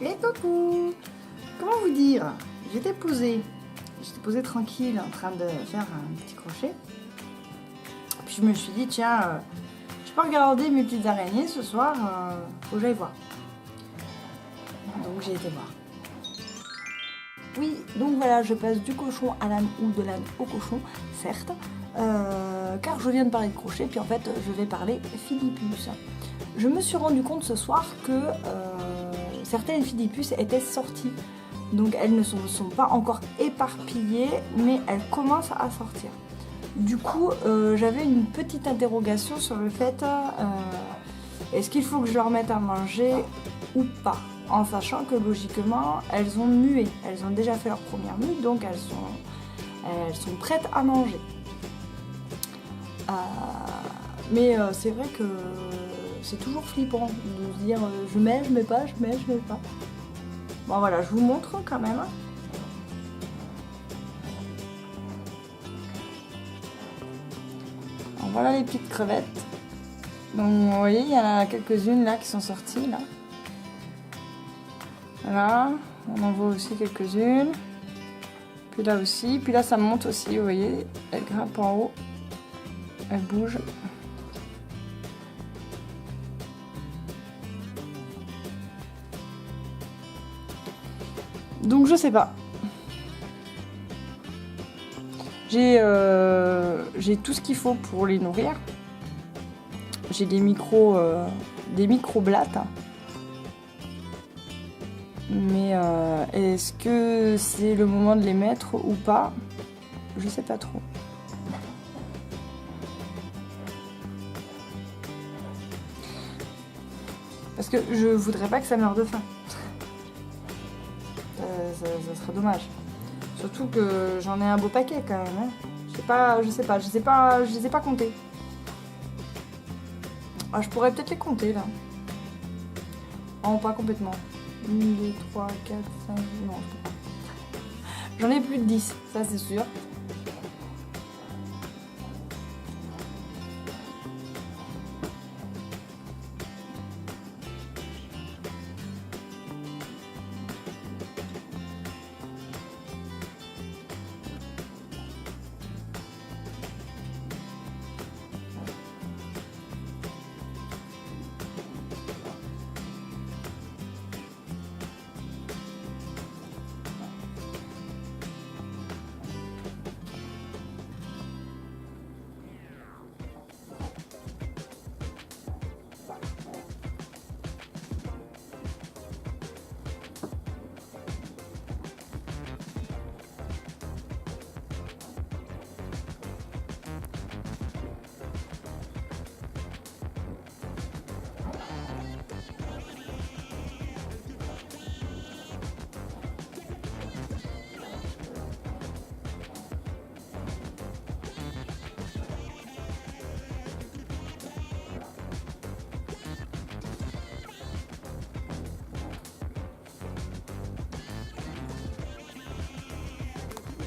Et coucou! Comment vous dire? J'étais posée tranquille en train de faire un petit crochet. Puis je me suis dit, tiens, je peux regarder mes petites araignées ce soir, faut que j'aille voir. Donc j'ai été voir. Oui, donc voilà, je passe du cochon à l'âne ou de l'âne au cochon, certes, car je viens de parler de crochet, puis en fait je vais parler Philippus. Je me suis rendu compte ce soir que certaines Philippus étaient sorties. Donc elles ne sont pas encore éparpillées, mais elles commencent à sortir. Du coup, j'avais une petite interrogation sur le fait, est-ce qu'il faut que je leur mette à manger ou pas? En sachant que logiquement, elles ont mué. Elles ont déjà fait leur première mue, donc elles sont prêtes à manger. Mais c'est vrai que c'est toujours flippant de se dire je mets pas. Bon voilà, je vous montre quand même. Alors, voilà les petites crevettes. Donc vous voyez, il y en a quelques-unes là qui sont sorties là. Voilà, on en voit aussi quelques-unes. Puis là aussi, puis là ça monte aussi, vous voyez, elle grimpe en haut, elle bouge. Donc je sais pas. J'ai tout ce qu'il faut pour les nourrir. J'ai des micro-blattes. Mais est-ce que c'est le moment de les mettre ou pas? Je sais pas trop. Parce que je voudrais pas que ça meure de faim. Ça serait dommage. Surtout que j'en ai un beau paquet quand même. Hein. Je sais pas, je les ai pas comptés. Ah, je pourrais peut-être les compter là. Oh, pas complètement. 1, 2, 3, 4, 5, non, je peux pas. J'en ai plus de 10, ça c'est sûr.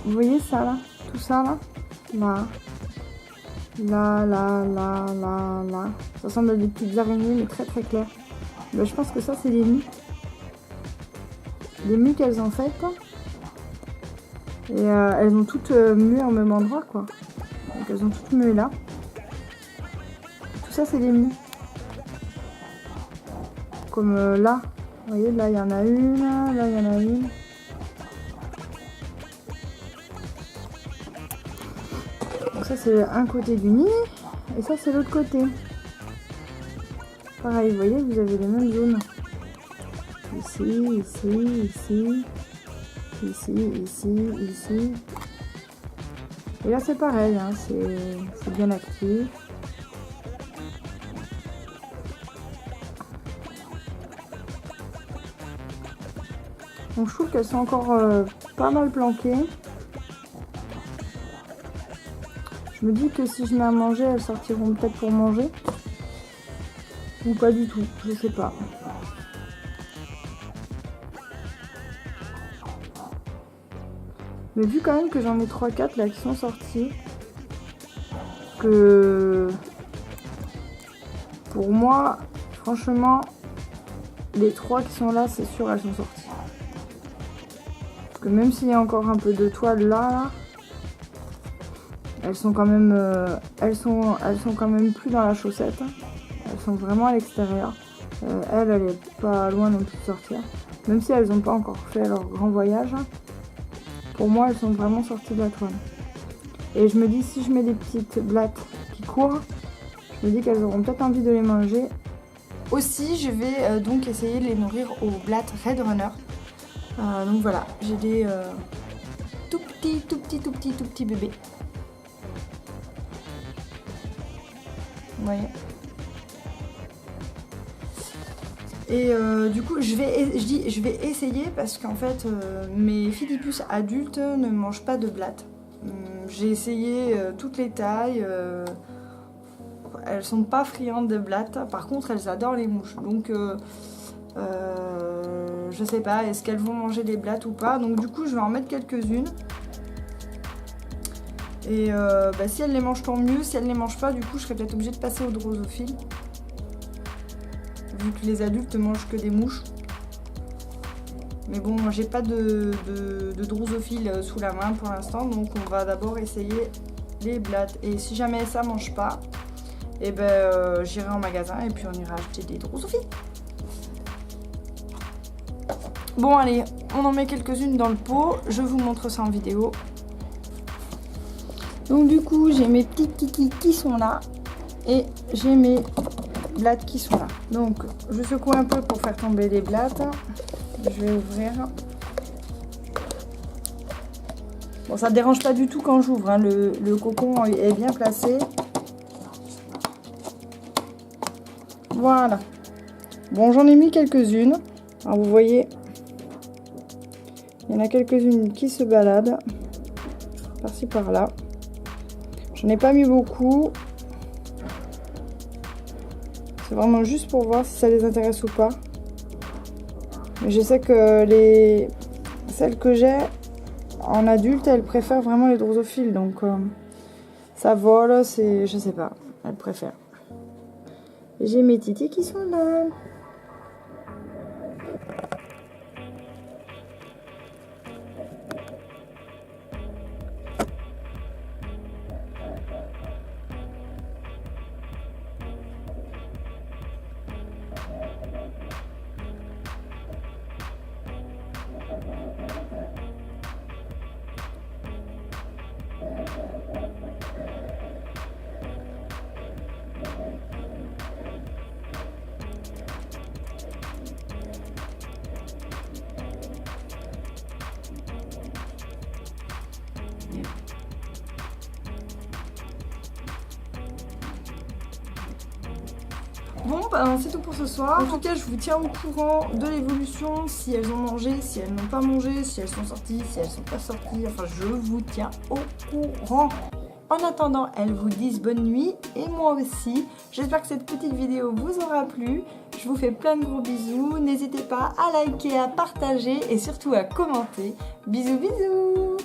Vous voyez ça là? Tout ça là? Là. Ça ressemble à des petites araignées mais très très claires. Ben, je pense que ça c'est les mues. Les mues qu'elles ont faites. Et elles ont toutes mué au même endroit quoi. Donc elles ont toutes mué là. Tout ça c'est des mues. Comme là. Vous voyez là il y en a une, là il y en a une. Ça c'est un côté du nid et ça c'est l'autre côté. Pareil, vous voyez, vous avez les mêmes zones. Ici. Et là c'est pareil, hein, c'est bien actif. Donc je trouve qu'elles sont encore pas mal planquées. Je me dis que si je mets à manger, elles sortiront peut-être pour manger. Ou pas du tout, je sais pas. Mais vu quand même que j'en ai 3-4 là qui sont sortis, que pour moi, franchement, les 3 qui sont là, c'est sûr, elles sont sorties. Parce que même s'il y a encore un peu de toile là, elles sont quand même, elles sont quand même plus dans la chaussette. Elles sont vraiment à l'extérieur. Elle est pas loin non plus de sortir. Même si elles n'ont pas encore fait leur grand voyage, pour moi, elles sont vraiment sorties de la toile. Et je me dis, si je mets des petites blattes qui courent, je me dis qu'elles auront peut-être envie de les manger. Aussi, je vais donc essayer de les nourrir aux blattes Red Runner. Donc voilà, j'ai des tout petits bébés. Vous voyez. Et du coup, je vais essayer parce qu'en fait, mes Philippus adultes ne mangent pas de blattes. J'ai essayé toutes les tailles. Elles sont pas friandes de blattes. Par contre, elles adorent les mouches. Donc, je sais pas, est-ce qu'elles vont manger des blattes ou pas. Donc du coup, je vais en mettre quelques-unes. Et si elles les mangent, tant mieux. Si elles les mangent pas, du coup, je serais peut-être obligée de passer au drosophile. Vu que les adultes mangent que des mouches. Mais bon, j'ai pas de drosophile sous la main pour l'instant. Donc on va d'abord essayer les blattes. Et si jamais ça mange pas, et j'irai en magasin et puis on ira acheter des drosophiles. Bon allez, on en met quelques-unes dans le pot. Je vous montre ça en vidéo. Donc du coup, j'ai mes petits kikis qui sont là. Et j'ai mes blattes qui sont là. Donc je secoue un peu pour faire tomber les blattes. Je vais ouvrir. Bon, ça ne dérange pas du tout quand j'ouvre, hein. Le cocon est bien placé. Voilà. Bon, j'en ai mis quelques-unes. Alors vous voyez, il y en a quelques-unes qui se baladent par-ci par-là. J'en ai pas mis beaucoup. C'est vraiment juste pour voir si ça les intéresse ou pas. Mais je sais que celles que j'ai en adulte, elles préfèrent vraiment les drosophiles. Donc ça vole, je sais pas, elles préfèrent. Et j'ai mes titis qui sont là. Bon, c'est tout pour ce soir. En tout cas, je vous tiens au courant de l'évolution, si elles ont mangé, si elles n'ont pas mangé, si elles sont sorties, si elles sont pas sorties. Enfin, je vous tiens au courant. En attendant, elles vous disent bonne nuit et moi aussi. J'espère que cette petite vidéo vous aura plu. Je vous fais plein de gros bisous. N'hésitez pas à liker, à partager et surtout à commenter. Bisous, bisous!